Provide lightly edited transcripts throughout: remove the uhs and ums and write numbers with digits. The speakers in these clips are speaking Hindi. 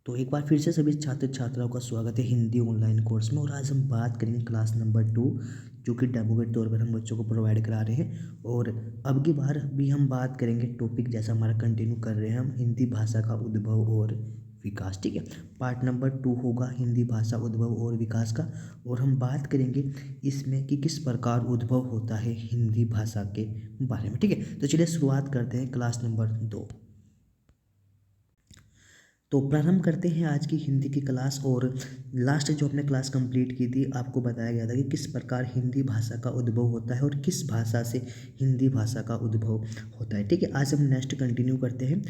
तो एक बार फिर से सभी छात्र छात्राओं का स्वागत है हिंदी ऑनलाइन कोर्स में। और आज हम बात करेंगे क्लास नंबर 2, जो कि डेमो के तौर पर हम बच्चों को प्रोवाइड करा रहे हैं। और अब की बार भी हम बात करेंगे टॉपिक जैसा हमारा कंटिन्यू कर रहे हैं हम, हिंदी भाषा का उद्भव और विकास। ठीक है, पार्ट नंबर 2 होगा हिंदी भाषा उद्भव और विकास का। और हम बात करेंगे इसमें कि किस प्रकार उद्भव होता है हिंदी भाषा के बारे में। ठीक है, तो चलिए शुरुआत करते हैं क्लास नंबर 2। तो प्रारंभ करते हैं आज की हिंदी की क्लास। और लास्ट जो हमने क्लास कंप्लीट की थी, आपको बताया गया था कि किस प्रकार हिंदी भाषा का उद्भव होता है और किस भाषा से हिंदी भाषा का उद्भव होता है। ठीक है, आज हम नेक्स्ट कंटिन्यू करते हैं।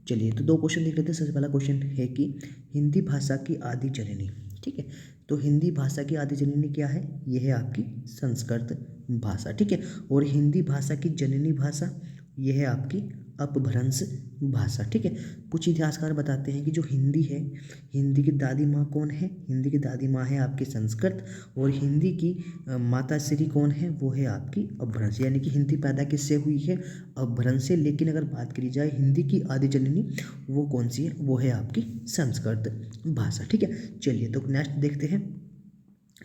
चलिए, तो 2 क्वेश्चन देख लेते हैं। सबसे पहला क्वेश्चन है कि हिंदी भाषा की आदि जननी। ठीक है, तो हिंदी भाषा की आदि जननी क्या है? यह है आपकी संस्कृत भाषा। ठीक है, और हिंदी भाषा की जननी भाषा यह है आपकी अपभ्रंश भाषा। ठीक है, कुछ इतिहासकार बताते हैं कि जो हिंदी है, हिंदी की दादी माँ कौन है? हिंदी की दादी माँ है आपकी संस्कृत। और हिंदी की माता श्री कौन है? वो है आपकी अपभ्रंश। यानी कि हिंदी पैदा किससे हुई है? अपभ्रंश से। लेकिन अगर बात करी जाए हिंदी की आदि जननी, वो कौन सी है? वो है आपकी संस्कृत भाषा। ठीक है, चलिए तो नेक्स्ट देखते हैं।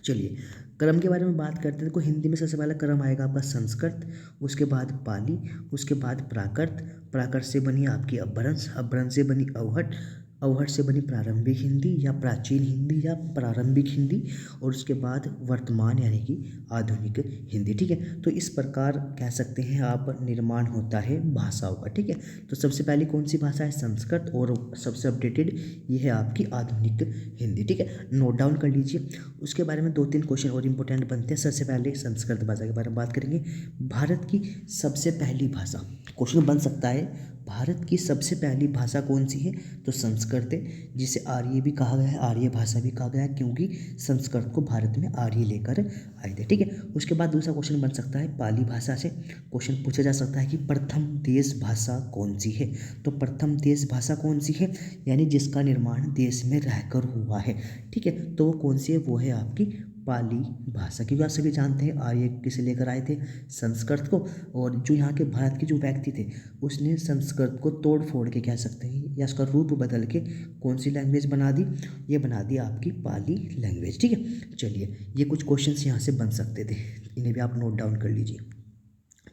चलिए, क्रम के बारे में बात करते हैं। देखो, हिंदी में सबसे पहला क्रम आएगा आपका संस्कृत, उसके बाद पाली, उसके बाद प्राकृत, प्राकृत से बनी आपकी अपभ्रंश, अपभ्रंश से बनी अवहट, अवहट से बनी प्रारंभिक हिंदी या प्राचीन हिंदी या प्रारंभिक हिंदी, और उसके बाद वर्तमान यानी कि आधुनिक हिंदी। ठीक है, तो इस प्रकार कह सकते हैं आप निर्माण होता है भाषाओं का। ठीक है, तो सबसे पहली कौन सी भाषा है? संस्कृत। और सबसे अपडेटेड ये है आपकी आधुनिक हिंदी। ठीक है, नोट डाउन कर लीजिए। उसके बारे में 2-3 क्वेश्चन और इंपॉर्टेंट बनते हैं। सबसे पहले संस्कृत भाषा के बारे में बात करेंगे। भारत की सबसे पहली भाषा, क्वेश्चन बन सकता है, भारत की सबसे पहली भाषा कौन सी है? तो संस्कृत है, जिसे आर्य भी कहा गया है, आर्य भाषा भी कहा गया है, क्योंकि संस्कृत को भारत में आर्य लेकर आए थे। ठीक है, उसके बाद दूसरा क्वेश्चन बन सकता है पाली भाषा से। क्वेश्चन पूछा जा सकता है कि प्रथम देश भाषा कौन सी है? तो प्रथम देश भाषा कौन सी है? यानी जिसका निर्माण देश में रहकर हुआ है। ठीक है, तो वो कौन सी है? वो है आपकी पाली भाषा। क्योंकि आप सभी जानते हैं आर्य किसे लेकर आए थे? संस्कृत को। और जो यहाँ के भारत के जो व्यक्ति थे, उसने संस्कृत को तोड़ फोड़ के कह सकते हैं, या उसका रूप बदल के कौन सी लैंग्वेज बना दी? ये बना दी आपकी पाली लैंग्वेज। ठीक है, चलिए, ये कुछ क्वेश्चंस यहाँ से बन सकते थे, इन्हें भी आप नोट डाउन कर लीजिए।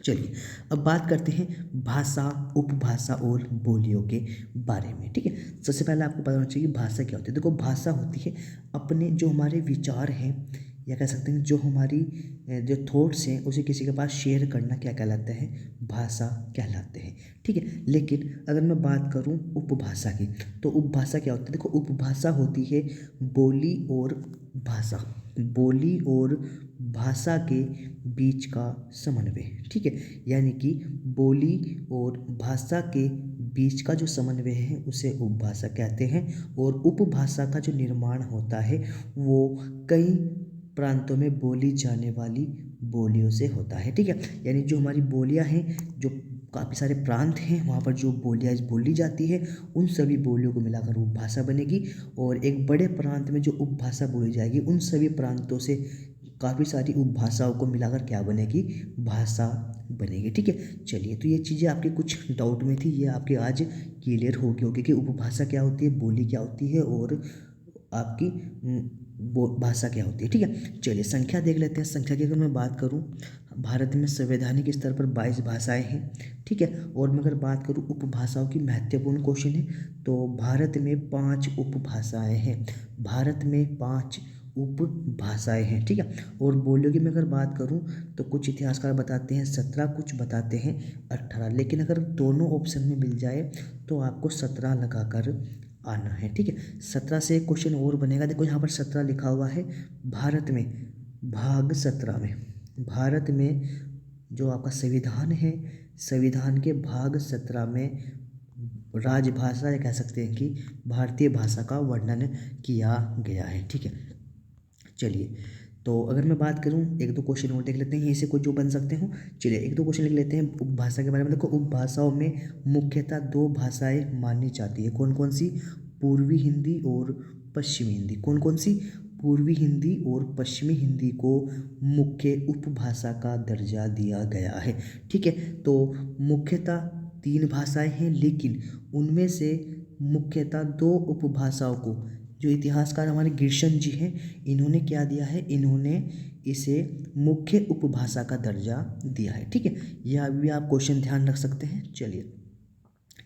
चलिए, अब बात करते हैं भाषा, उपभाषा और बोलियों के बारे में। ठीक है, सबसे पहले आपको पता होना चाहिए कि भाषा क्या होती है। देखो, भाषा होती है अपने जो हमारे विचार हैं, या कह सकते हैं जो हमारी जो थॉट्स हैं, उसे किसी के पास शेयर करना क्या कहलाता है? भाषा कहलाते हैं। ठीक है, लेकिन अगर मैं बात करूं उपभाषा की, तो उपभाषा क्या होती है? देखो, उपभाषा होती है बोली और भाषा, बोली और भाषा के बीच का समन्वय। ठीक है, यानी कि बोली और भाषा के बीच का जो समन्वय है उसे उपभाषा कहते हैं। और उपभाषा का जो निर्माण होता है वो कई प्रांतों में बोली जाने वाली बोलियों से होता है। ठीक है, यानी जो हमारी बोलियां हैं, जो काफ़ी सारे प्रांत हैं, वहाँ पर जो बोलियाँ बोली जाती है, उन सभी बोलियों को मिलाकर उपभाषा बनेगी। और एक बड़े प्रांत में जो उपभाषा बोली जाएगी, उन सभी प्रांतों से काफ़ी सारी उपभाषाओं को मिलाकर क्या बनेगी? भाषा बनेगी। ठीक है, चलिए, तो ये चीज़ें आपके कुछ डाउट में थी, ये आपके आज क्लियर होगी कि उपभाषा क्या होती है, बोली क्या होती है, और आपकी वो भाषा क्या होती है। ठीक है, चलिए संख्या देख लेते हैं। संख्या की अगर मैं बात करूं, भारत में संवैधानिक स्तर पर 22 भाषाएं हैं। ठीक है, और मैं अगर बात करूं उपभाषाओं की, महत्वपूर्ण क्वेश्चन है, तो भारत में 5 उपभाषाएं हैं। भारत में 5 उपभाषाएं हैं। ठीक है, और बोलियों की मैं अगर बात करूं, तो कुछ इतिहासकार बताते हैं 17, कुछ बताते हैं 18। लेकिन अगर दोनों ऑप्शन में मिल जाए तो आपको 17 लगाकर आना है। ठीक है, 17 से एक क्वेश्चन और बनेगा। देखो, यहाँ पर 17 लिखा हुआ है। भारत में भाग 17 में, भारत में जो आपका संविधान है, संविधान के भाग 17 में राजभाषा, या कह सकते हैं कि भारतीय भाषा का वर्णन किया गया है। ठीक है, चलिए, तो अगर मैं बात करूं, 1-2 क्वेश्चन और देख लेते हैं यहीं से कुछ जो बन सकते हो। चलिए, 1-2 क्वेश्चन लिख लेते हैं उपभाषा के बारे में। देखो, उपभाषाओं में मुख्यतः 2 भाषाएं मानी जाती है। कौन कौन सी? पूर्वी हिंदी और पश्चिमी हिंदी। कौन कौन सी? पूर्वी हिंदी और पश्चिमी हिंदी को मुख्य उपभाषा का दर्जा दिया गया है। ठीक है, तो मुख्यतः 3 भाषाएं हैं, लेकिन उनमें से मुख्यतः दो उपभाषाओं को, जो इतिहासकार हमारे गिरशन जी हैं, इन्होंने क्या दिया है, इन्होंने इसे मुख्य उपभाषा का दर्जा दिया है। ठीक है, यह भी आप क्वेश्चन ध्यान रख सकते हैं। चलिए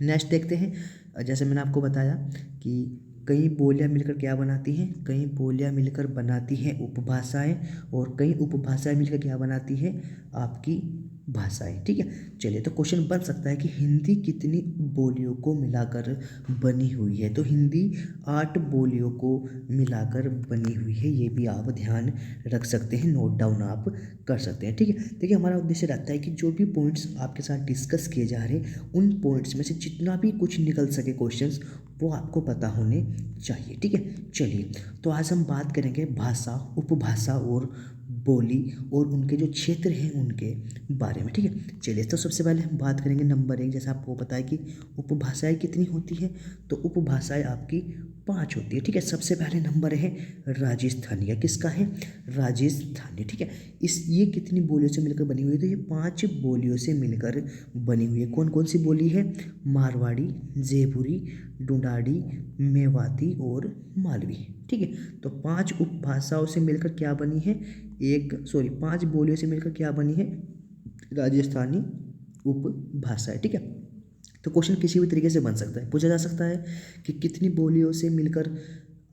नेक्स्ट देखते हैं। जैसे मैंने आपको बताया कि कई बोलियां मिलकर क्या बनाती हैं, कई बोलियां मिलकर बनाती हैं उपभाषाएं, और कई उपभाषाएं मिलकर क्या बनाती है, आपकी भाषाएं। ठीक है, चलिए तो क्वेश्चन बन सकता है कि हिंदी कितनी बोलियों को मिलाकर बनी हुई है। तो हिंदी 8 बोलियों को मिलाकर बनी हुई है, ये भी आप ध्यान रख सकते हैं, नोट डाउन आप कर सकते हैं। ठीक है, देखिए हमारा उद्देश्य रहता है कि जो भी पॉइंट्स आपके साथ डिस्कस किए जा रहे हैं, उन पॉइंट्स में से जितना भी कुछ निकल सके क्वेश्चंस, वो आपको पता होने चाहिए। ठीक है, चलिए तो आज हम बात करेंगे भाषा, उपभाषा और बोली और उनके जो क्षेत्र हैं उनके बारे में। ठीक है, चलिए तो सबसे पहले हम बात करेंगे नंबर 1। जैसे आपको पता है कि उपभाषाएं कितनी होती है, तो उपभाषाएं आपकी 5 होती है। ठीक है, सबसे पहले नंबर है राजस्थानी। या किसका है, राजस्थानी। ठीक है, ये कितनी बोलियों से मिलकर बनी हुई है, तो ये 5 बोलियों से मिलकर बनी हुई है। कौन कौन सी बोली है, मारवाड़ी, जयपुरी, ढूंढाड़ी, मेवाती और मालवी। ठीक है, तो 5 उपभाषाओं से मिलकर क्या बनी है, 5 बोलियों से मिलकर क्या बनी है, राजस्थानी उपभाषा है। ठीक है, तो क्वेश्चन किसी भी तरीके से बन सकता है, पूछा जा सकता है कि कितनी बोलियों से मिलकर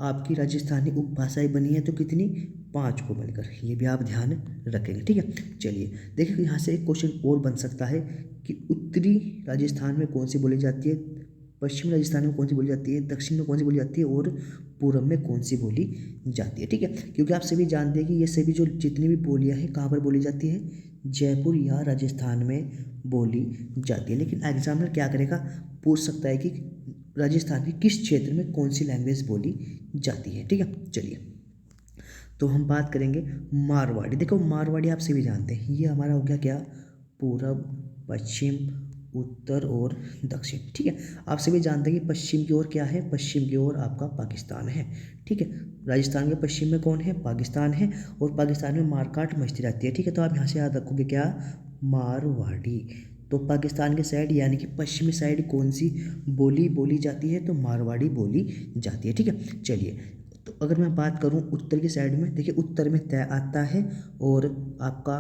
आपकी राजस्थानी उपभाषाएं बनी है, तो कितनी, 5 को मिलकर, ये भी आप ध्यान रखेंगे। ठीक है, चलिए देखिए यहाँ से एक क्वेश्चन और बन सकता है कि उत्तरी राजस्थान में कौन सी बोली जाती है, पश्चिमी राजस्थान में कौन सी बोली जाती है, दक्षिण में कौन सी बोली जाती है और पूर्व में कौन सी बोली जाती है। ठीक है, क्योंकि आप सभी जानते हैं कि ये सभी जो जितनी भी बोलियां हैं कहाँ पर बोली जाती है, जयपुर या राजस्थान में बोली जाती है। लेकिन एग्जामिनर क्या करेगा, पूछ सकता है कि राजस्थान के किस क्षेत्र में कौन सी लैंग्वेज बोली जाती है। ठीक है, चलिए तो हम बात करेंगे मारवाड़ी। देखो मारवाड़ी आप सभी जानते हैं, ये हमारा हो गया क्या, पूरब, पश्चिम, उत्तर और दक्षिण। ठीक है, आप सभी जानते हैं कि पश्चिम की ओर क्या है, पश्चिम की ओर आपका पाकिस्तान है। ठीक है, राजस्थान के पश्चिम में कौन है, पाकिस्तान है, और पाकिस्तान में मारकाट मस्ती रहती है। ठीक है, तो आप यहाँ से याद रखोगे क्या, मारवाड़ी। तो पाकिस्तान के साइड यानी कि पश्चिमी साइड कौन सी बोली बोली जाती है, तो मारवाड़ी बोली जाती है। ठीक है, चलिए तो अगर मैं बात करूं उत्तर की साइड में, देखिए उत्तर में तय आता है, और आपका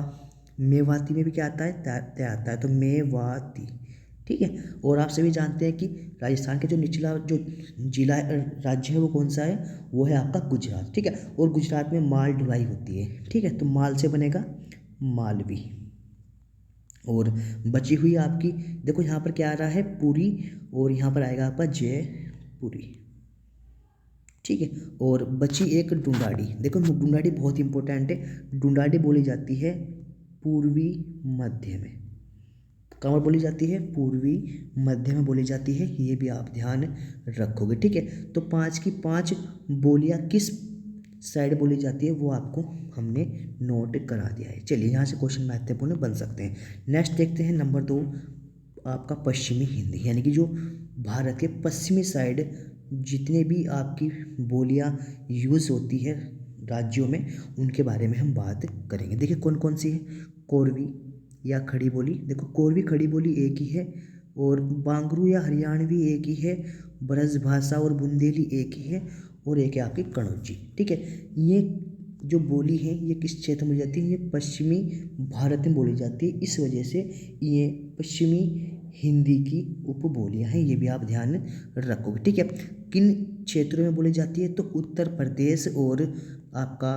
मेवाती में भी क्या आता है, तय आता है, तो मेवाती। ठीक है, और आप सभी जानते हैं कि राजस्थान के जो निचला जो जिला राज्य है वो कौन सा है, वो है आपका गुजरात। ठीक है, और गुजरात में माल ढुलाई होती है। ठीक है, तो माल से बनेगा मालवी। और बची हुई आपकी, देखो यहाँ पर क्या आ रहा है, पुरी, और यहाँ पर आएगा आपका जयपुरी। ठीक है, और बची एक ढूंढाड़ी। देखो ढूंढाड़ी बहुत इंपॉर्टेंट है, ढूंढाड़ी बोली जाती है पूर्वी मध्य में। कहाँ बोली जाती है, पूर्वी मध्य में बोली जाती है, ये भी आप ध्यान रखोगे। ठीक है, तो 5 की 5 बोलियाँ किस साइड बोली जाती है, वो आपको हमने नोट करा दिया है। चलिए यहाँ से क्वेश्चन महत्वपूर्ण बन सकते हैं। नेक्स्ट देखते हैं नंबर 2, आपका पश्चिमी हिंदी, यानी कि जो भारत के पश्चिमी साइड जितने भी आपकी बोलियां यूज़ होती है राज्यों में, उनके बारे में हम बात करेंगे। देखिए कौन कौन सी है, कोरवी या खड़ी बोली। देखो कोरवी खड़ी बोली एक ही है, और बांगरू या हरियाणवी एक ही है, ब्रजभाषा और बुंदेली एक ही है, और एक है आपकी कनौजी। ठीक है, ये जो बोली है ये किस क्षेत्र में बोली जाती है, ये पश्चिमी भारत में बोली जाती है, इस वजह से ये पश्चिमी हिंदी की उपबोलियाँ हैं, ये भी आप ध्यान रखोगे। ठीक है, किन क्षेत्रों में बोली जाती है, तो उत्तर प्रदेश और आपका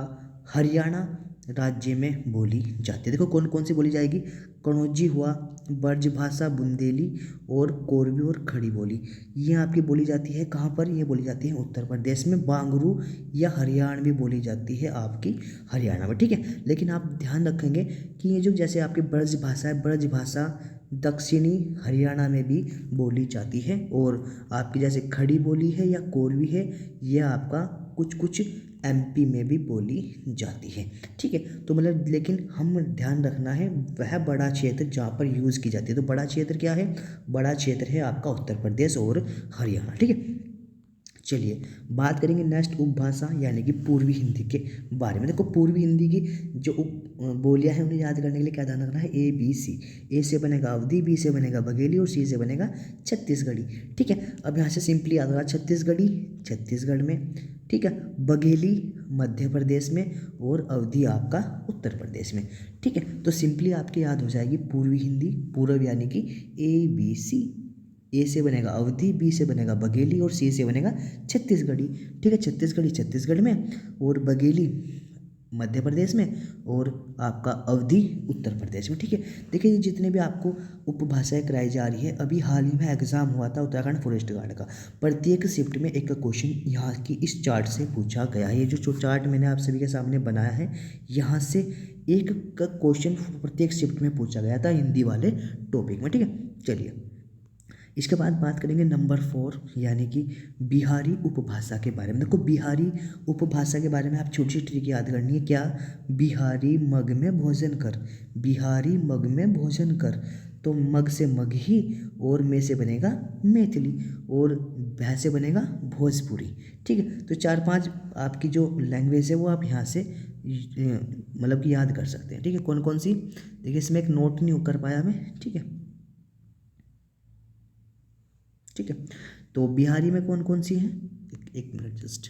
हरियाणा राज्य में बोली जाती है। देखो कौन कौन सी बोली जाएगी, कनौजी हुआ, ब्रजभाषा, बुंदेली और कोरवी और खड़ी बोली, ये आपकी बोली जाती है कहाँ पर, ये बोली जाती है उत्तर प्रदेश में। बांगरू या हरियाणवी बोली जाती है आपकी हरियाणा में। ठीक है, लेकिन आप ध्यान रखेंगे कि ये जो जैसे आपकी ब्रजभाषा है, ब्रजभाषा दक्षिणी हरियाणा में भी बोली जाती है, और आपकी जैसे खड़ी बोली है या कोरवी है, यह आपका कुछ कुछ एमपी में भी बोली जाती है। ठीक है, तो मतलब लेकिन हम ध्यान रखना है वह बड़ा क्षेत्र जहाँ पर यूज़ की जाती है। तो बड़ा क्षेत्र क्या है, बड़ा क्षेत्र है आपका उत्तर प्रदेश और हरियाणा। ठीक है, चलिए बात करेंगे नेक्स्ट उपभाषा यानी कि पूर्वी हिंदी के बारे में। देखो पूर्वी हिंदी की जो उप बोलियां हैं उन्हें याद करने के लिए क्या ध्यान रखना है, ए बी सी। ए से बनेगा अवधी, बी से बनेगा बघेली और सी से बनेगा छत्तीसगढ़ी। ठीक है, अब यहाँ से सिंपली याद होगा छत्तीसगढ़ी छत्तीसगढ़ में, ठीक है, बघेली मध्य प्रदेश में और अवधी आपका उत्तर प्रदेश में। ठीक है, तो सिंपली आपके याद हो जाएगी पूर्वी हिंदी, पूर्व यानी कि ए बी सी। ए से बनेगा अवधी, बी से बनेगा बघेली और सी से बनेगा छत्तीसगढ़ी। ठीक है, छत्तीसगढ़ी छत्तीसगढ़ में और बघेली मध्य प्रदेश में और आपका अवधी उत्तर प्रदेश में। ठीक है, देखिए ये जितने भी आपको उपभाषाएं कराई जा रही है, अभी हाल ही में एग्जाम हुआ था उत्तराखंड फॉरेस्ट गार्ड का, प्रत्येक शिफ्ट में एक क्वेश्चन यहाँ की इस चार्ट से पूछा गया है। ये जो चार्ट मैंने आप सभी के सामने बनाया है, यहाँ से एक का क्वेश्चन प्रत्येक शिफ्ट में पूछा गया था हिंदी वाले टॉपिक में। ठीक है, चलिए इसके बाद बात करेंगे नंबर 4 यानी कि बिहारी उपभाषा के बारे में। देखो बिहारी उपभाषा के बारे में आप छोटी सी ट्रिक याद करनी है, क्या, बिहारी मग में भोजन कर, बिहारी मग में भोजन कर, तो मग से मगही और में से बनेगा मैथिली और भै से बनेगा भोजपुरी। ठीक है, तो 4-5 आपकी जो लैंग्वेज है वो आप यहाँ से मतलब कि याद कर सकते हैं। ठीक है, कौन कौन सी, देखिए इसमें एक नोट नहीं कर पाया मैं। ठीक है, ठीक है, तो बिहारी में कौन कौन सी है, एक मिनट जस्ट।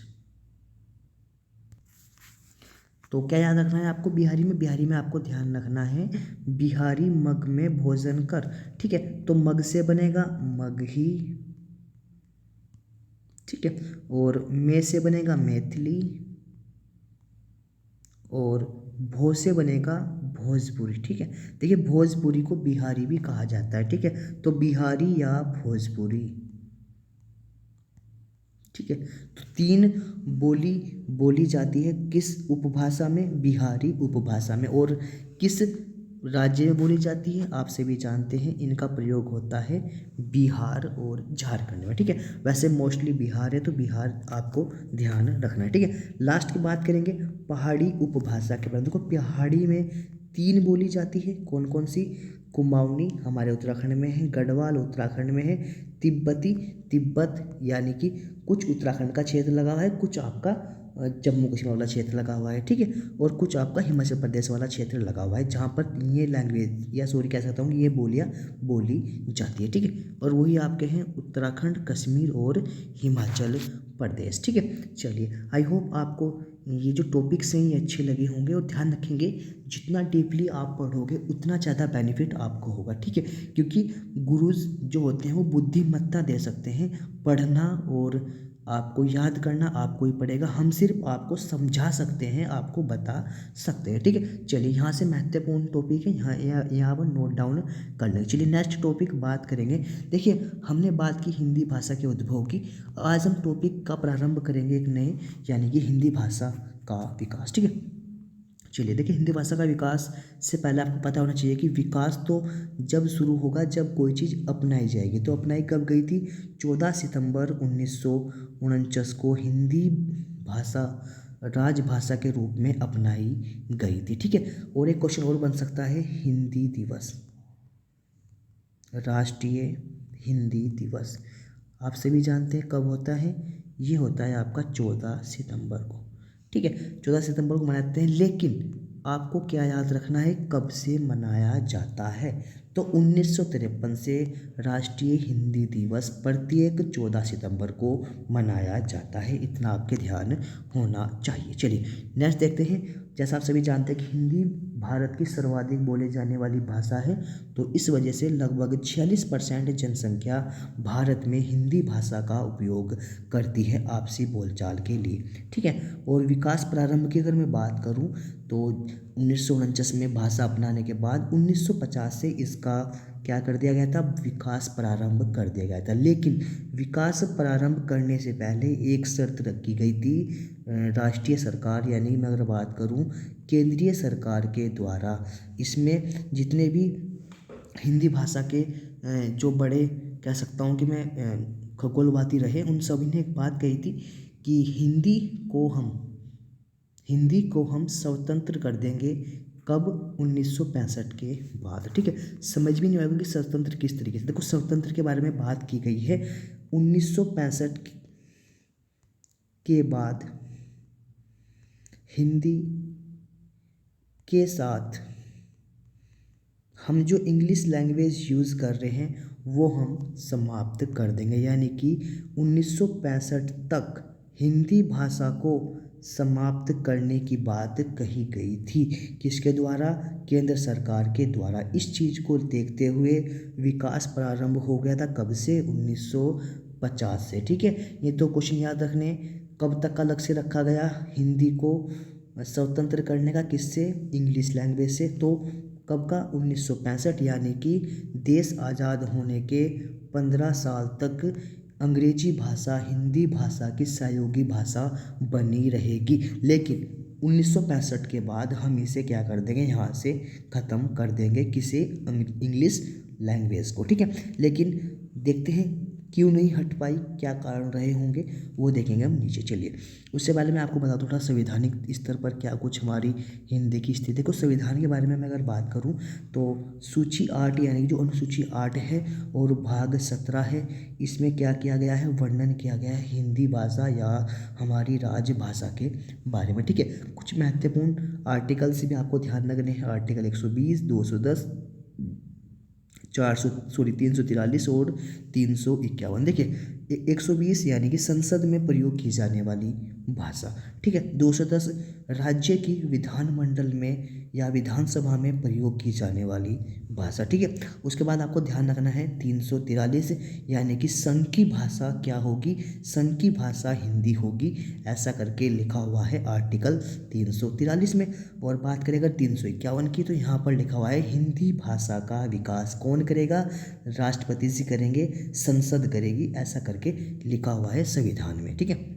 तो क्या याद रखना है आपको बिहारी में, बिहारी में आपको ध्यान रखना है बिहारी मग में भोजन कर। ठीक है, तो मग से बनेगा मगही, ठीक है, और में से बनेगा मैथिली और भो से बनेगा भोजपुरी। ठीक है, देखिए भोजपुरी को बिहारी भी कहा जाता है। ठीक है, तो बिहारी या भोजपुरी। ठीक है, तो 3 बोली बोली जाती है किस उपभाषा में, बिहारी उपभाषा में, और किस राज्य में बोली जाती है आप सभी जानते हैं, इनका प्रयोग होता है बिहार और झारखंड में। ठीक है, वैसे मोस्टली बिहार है तो बिहार आपको ध्यान रखना है। ठीक है, लास्ट की बात करेंगे पहाड़ी उपभाषा के बारे में। देखो पहाड़ी में 3 बोली जाती है, कौन कौन सी, कुमाऊनी हमारे उत्तराखंड में है, गढ़वाल उत्तराखंड में है, तिब्बती तिब्बत यानी कि कुछ उत्तराखंड का क्षेत्र लगा हुआ है, कुछ आपका जम्मू कश्मीर वाला क्षेत्र लगा हुआ है। ठीक है, और कुछ आपका हिमाचल प्रदेश वाला क्षेत्र लगा हुआ है जहाँ पर ये लैंग्वेज या सॉरी कह सकता हूँ ये बोलियाँ बोली जाती है। ठीक है, और वही आपके हैं उत्तराखंड, कश्मीर और हिमाचल प्रदेश। ठीक है, चलिए आई होप आपको ये जो टॉपिक्स हैं ये अच्छे लगे होंगे, और ध्यान रखेंगे जितना डीपली आप पढ़ोगे उतना ज़्यादा बेनिफिट आपको होगा। ठीक है, क्योंकि गुरुज जो होते हैं वो बुद्धिमत्ता दे सकते हैं, पढ़ना और आपको याद करना आपको ही पड़ेगा, हम सिर्फ आपको समझा सकते हैं, आपको बता सकते हैं। ठीक है, चलिए यहाँ से महत्वपूर्ण टॉपिक है, यहाँ पर नोट डाउन कर लें। चलिए नेक्स्ट टॉपिक बात करेंगे। देखिए हमने बात की हिंदी भाषा के उद्भव की, आज हम टॉपिक का प्रारंभ करेंगे एक नए यानी कि हिंदी भाषा का विकास। ठीक है, चलिए देखिए हिंदी भाषा का विकास से पहले आपको पता होना चाहिए कि विकास तो जब शुरू होगा जब कोई चीज़ अपनाई जाएगी। तो अपनाई कब गई थी, 14 सितंबर 1949 को हिंदी भाषा राजभाषा के रूप में अपनाई गई थी। ठीक है, और एक क्वेश्चन और बन सकता है, हिंदी दिवस, राष्ट्रीय हिंदी दिवस आप सभी जानते हैं कब होता है, ये होता है आपका 14 सितंबर को। ठीक है, 14 सितंबर को मनाते हैं, लेकिन आपको क्या याद रखना है कब से मनाया जाता है, तो 1953 से राष्ट्रीय हिंदी दिवस प्रत्येक 14 सितंबर को मनाया जाता है, इतना आपके ध्यान होना चाहिए। चलिए नेक्स्ट देखते हैं। जैसा आप सभी जानते हैं कि हिंदी भारत की सर्वाधिक बोले जाने वाली भाषा है, तो इस वजह से लगभग 46% जनसंख्या भारत में हिंदी भाषा का उपयोग करती है आपसी बोलचाल के लिए। ठीक है, और विकास प्रारंभ की अगर मैं बात करूं तो 1949 में भाषा अपनाने के बाद 1950 से इसका क्या कर दिया गया था, विकास प्रारंभ कर दिया गया था। लेकिन विकास प्रारंभ करने से पहले एक शर्त रखी गई थी राष्ट्रीय सरकार यानी मैं अगर बात करूं केंद्रीय सरकार के द्वारा, इसमें जितने भी हिंदी भाषा के जो बड़े कह सकता हूँ कि मैं खगोलवादी रहे, उन सभी ने एक बात कही थी कि हिंदी को हम स्वतंत्र कर देंगे, कब, 1965 के बाद। ठीक है, समझ भी नहीं आएगा कि स्वतंत्र किस तरीके से, देखो स्वतंत्र के बारे में बात की गई है 1965 के बाद हिंदी के साथ हम जो इंग्लिश लैंग्वेज यूज़ कर रहे हैं वो हम समाप्त कर देंगे। यानी कि 1965 तक हिंदी भाषा को समाप्त करने की बात कही गई थी। किसके द्वारा? केंद्र सरकार के द्वारा। इस चीज़ को देखते हुए विकास प्रारंभ हो गया था। कब से? 1950 से। ठीक है, ये तो क्वेश्चन याद रखने। कब तक का लक्ष्य रखा गया हिंदी को स्वतंत्र करने का? किससे? इंग्लिश लैंग्वेज से। तो कब का? 1965। यानी कि देश आज़ाद होने के 15 साल तक अंग्रेजी भाषा हिंदी भाषा की सहयोगी भाषा बनी रहेगी। लेकिन 1965 के बाद हम इसे क्या कर देंगे? यहाँ से ख़त्म कर देंगे। किसे? इंग्लिश लैंग्वेज को। ठीक है, लेकिन देखते हैं क्यों नहीं हट पाई, क्या कारण रहे होंगे, वो देखेंगे हम नीचे। चलिए, उससे पहले मैं आपको बता दूँ थोड़ा संवैधानिक स्तर पर क्या कुछ हमारी हिंदी की स्थिति। देखो, संविधान के बारे में मैं अगर बात करूँ तो सूची 8 यानी कि जो अनुसूची 8 है और भाग 17 है, इसमें क्या किया गया है? वर्णन किया गया है हिंदी भाषा या हमारी राजभाषा के बारे में। ठीक है, कुछ महत्वपूर्ण आर्टिकल्स भी आपको ध्यान रखने हैं। आर्टिकल 120, 210, 343 और 351। देखिए, 120 यानी कि संसद में प्रयोग की जाने वाली भाषा। ठीक है, 210 राज्य की विधानमंडल में या विधानसभा में प्रयोग की जाने वाली भाषा। ठीक है, उसके बाद आपको ध्यान रखना है 343 यानी कि संघ की भाषा क्या होगी? संघ की भाषा हिंदी होगी। ऐसा करके लिखा हुआ है आर्टिकल 343 में। और बात करें अगर 351 की, तो यहाँ पर लिखा हुआ है हिंदी भाषा का विकास कौन करेगा? राष्ट्रपति जी करेंगे, संसद करेगी। ऐसा करके लिखा हुआ है संविधान में। ठीक है,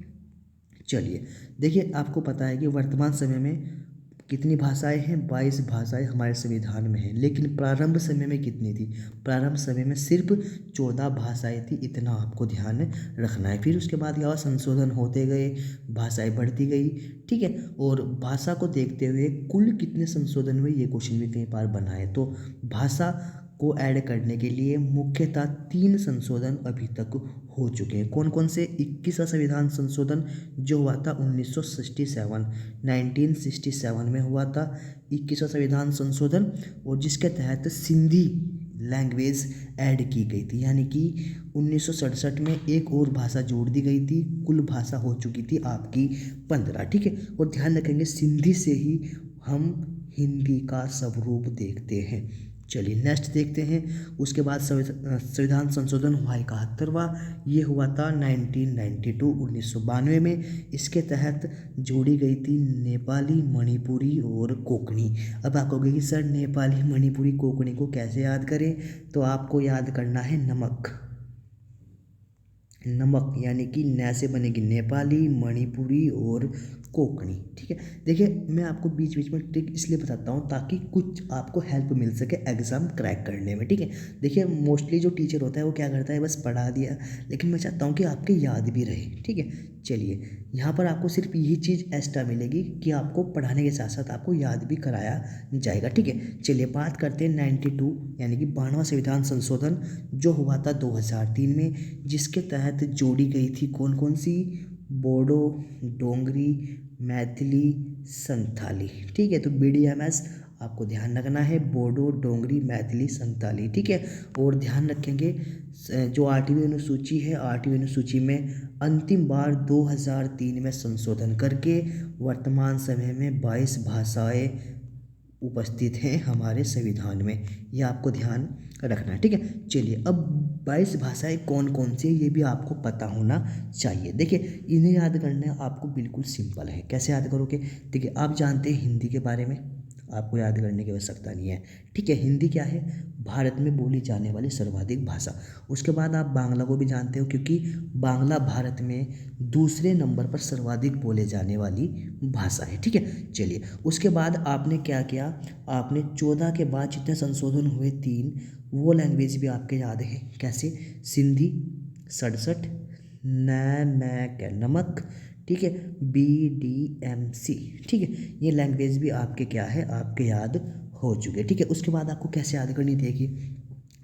चलिए देखिए, आपको पता है कि वर्तमान समय में कितनी भाषाएं हैं? 22 भाषाएं हमारे संविधान में हैं। लेकिन प्रारंभ समय में कितनी थी? प्रारंभ समय में सिर्फ 14 भाषाएं थी। इतना आपको ध्यान रखना है। फिर उसके बाद क्या हुआ? संशोधन होते गए, भाषाएं बढ़ती गई। ठीक है, और भाषा को देखते हुए कुल कितने संशोधन हुए, ये क्वेश्चन भी कई बार बना है। तो भाषा को ऐड करने के लिए मुख्यतः 3 संशोधन अभी तक हो चुके हैं। कौन कौन से? 21वां संविधान संशोधन जो हुआ था 1967 में हुआ था 21वां संविधान संशोधन, और जिसके तहत सिंधी लैंग्वेज ऐड की गई थी। यानी कि 1967 में एक और भाषा जोड़ दी गई थी। कुल भाषा हो चुकी थी आपकी 15। ठीक है, और ध्यान रखेंगे सिंधी से ही हम हिंदी का स्वरूप देखते हैं। चलिए नेक्स्ट देखते हैं। उसके बाद संविधान संशोधन हुआ 71वां। ये हुआ था 1992 में। इसके तहत जोड़ी गई थी नेपाली, मणिपुरी और कोंकणी। अब आप कहोगे कि सर नेपाली, मणिपुरी, कोंकणी को कैसे याद करें? तो आपको याद करना है नमक। नमक यानी कि न से बनेगी नेपाली, मणिपुरी और कोंकणी। ठीक है, देखिए मैं आपको बीच बीच में ट्रिक इसलिए बताता हूँ ताकि कुछ आपको हेल्प मिल सके एग्ज़ाम क्रैक करने में। ठीक है, देखिए मोस्टली जो टीचर होता है वो क्या करता है? बस पढ़ा दिया, लेकिन मैं चाहता हूँ कि आपके याद भी रहे। ठीक है, चलिए यहाँ पर आपको सिर्फ यही चीज़ एक्स्ट्रा मिलेगी कि आपको पढ़ाने के साथ साथ आपको याद भी कराया जाएगा। ठीक है, चलिए बात करते हैं 92 यानी कि 92वां संविधान संशोधन जो हुआ था 2003 में, जिसके तहत जोड़ी गई थी कौन कौन सी? बोडो, डोंगरी, मैथिली, संथाली। ठीक है, तो BDMS आपको ध्यान रखना है, बोडो, डोंगरी, मैथिली, संथाली। ठीक है, और ध्यान रखेंगे जो 8वीं अनुसूची है, 8वीं अनुसूची में अंतिम बार 2003 में संशोधन करके वर्तमान समय में 22 भाषाएं उपस्थित हैं हमारे संविधान में। ये आपको ध्यान रखना है। ठीक है, चलिए अब 22 भाषाएं कौन कौन सी है ये भी आपको पता होना चाहिए। देखिए इन्हें याद करना आपको बिल्कुल सिंपल है। कैसे याद करोगे? देखिए आप जानते हैं हिंदी के बारे में, आपको याद करने की आवश्यकता नहीं है। ठीक है, हिंदी क्या है? भारत में बोली जाने वाली सर्वाधिक भाषा। उसके बाद आप बांग्ला को भी जानते हो, क्योंकि बांग्ला भारत में दूसरे नंबर पर सर्वाधिक बोले जाने वाली भाषा है। ठीक है, चलिए उसके बाद आपने क्या किया? आपने 14 के बाद जितने संशोधन हुए 3, वो लैंग्वेज भी आपके याद है। कैसे? सिंधी 67, नमक। ठीक है, BDMC। ठीक है, ये लैंग्वेज भी आपके क्या है? आपके याद हो चुके। ठीक है, उसके बाद आपको कैसे याद करनी थी?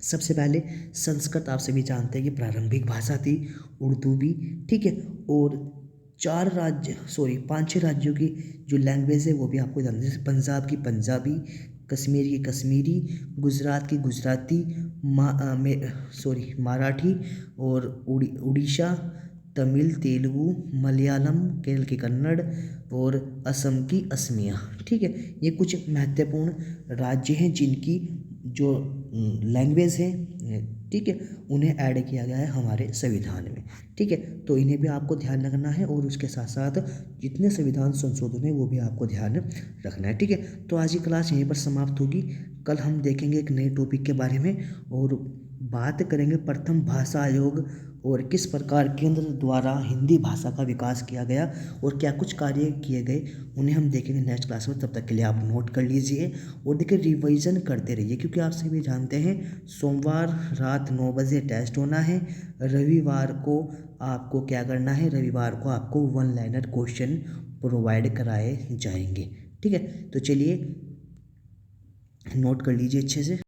सबसे पहले संस्कृत आप सभी जानते हैं कि प्रारंभिक भाषा थी, उर्दू भी। ठीक है, और पाँच छः राज्यों की जो लैंग्वेज है वो भी आपको जानना है। जैसे पंजाब की पंजाबी, कश्मीर की कश्मीरी, गुजरात की गुजराती, मराठी, और उड़ीसा, तमिल, तेलुगु, मलयालम, केरल की कन्नड़, और असम की असमिया। ठीक है, ये कुछ महत्वपूर्ण राज्य हैं जिनकी जो लैंग्वेज है, ठीक है, उन्हें ऐड किया गया है हमारे संविधान में। ठीक है, तो इन्हें भी आपको ध्यान रखना है, और उसके साथ साथ जितने संविधान संशोधन है वो भी आपको ध्यान रखना है। ठीक है, तो आज की क्लास यहीं पर समाप्त होगी। कल हम देखेंगे एक नए टॉपिक के बारे में, और बात करेंगे प्रथम भाषा आयोग और किस प्रकार केंद्र द्वारा हिंदी भाषा का विकास किया गया और क्या कुछ कार्य किए गए, उन्हें हम देखेंगे नेक्स्ट क्लास में। तब तक के लिए आप नोट कर लीजिए और देखिए रिवीजन करते रहिए, क्योंकि आप सभी जानते हैं सोमवार रात 9 बजे टेस्ट होना है। रविवार को आपको क्या करना है, रविवार को आपको वन लाइनर क्वेश्चन प्रोवाइड कराए जाएंगे। ठीक है, तो चलिए नोट कर लीजिए अच्छे से।